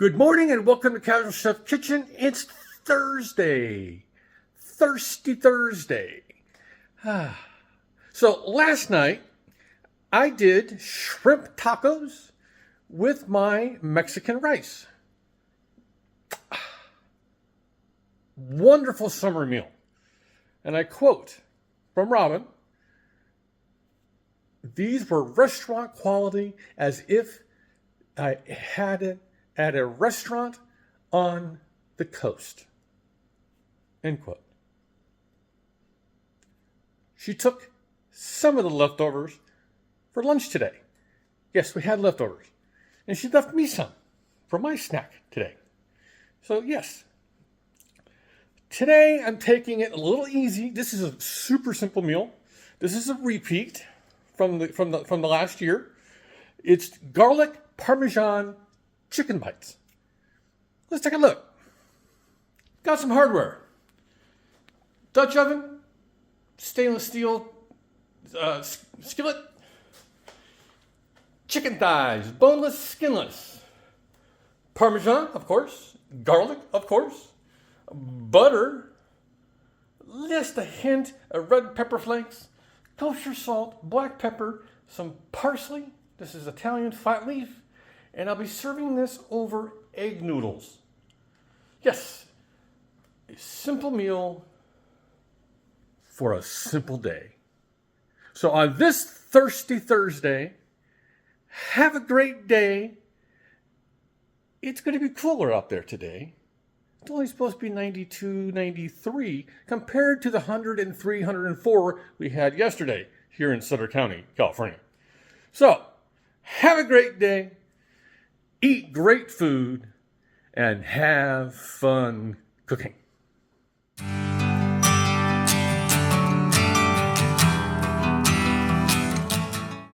Good morning and welcome to Casual Chef Kitchen. It's Thursday. Thirsty Thursday. So last night I did shrimp tacos with my Mexican rice. Wonderful summer meal. And I quote from Robin, "These were restaurant quality as if I had it at a restaurant on the coast." End quote. She took some of the leftovers for lunch today. Yes, we had leftovers. And she left me some for my snack today. So yes, today I'm taking it a little easy. This is a super simple meal. This is a repeat from the last year. It's Garlic Parmesan Chicken Bites. Let's take a look. Got some hardware. Dutch oven, stainless steel skillet, chicken thighs, boneless, skinless, Parmesan, of course, garlic, of course, butter, just a hint of red pepper flakes, kosher salt, black pepper, some parsley. This is Italian flat leaf. And I'll be serving this over egg noodles. Yes, a simple meal for a simple day. So on this Thirsty Thursday, have a great day. It's going to be cooler out there today. It's only supposed to be 92, 93 compared to the 103, 104 we had yesterday here in Sutter County, California. So have a great day. Eat great food and have fun cooking.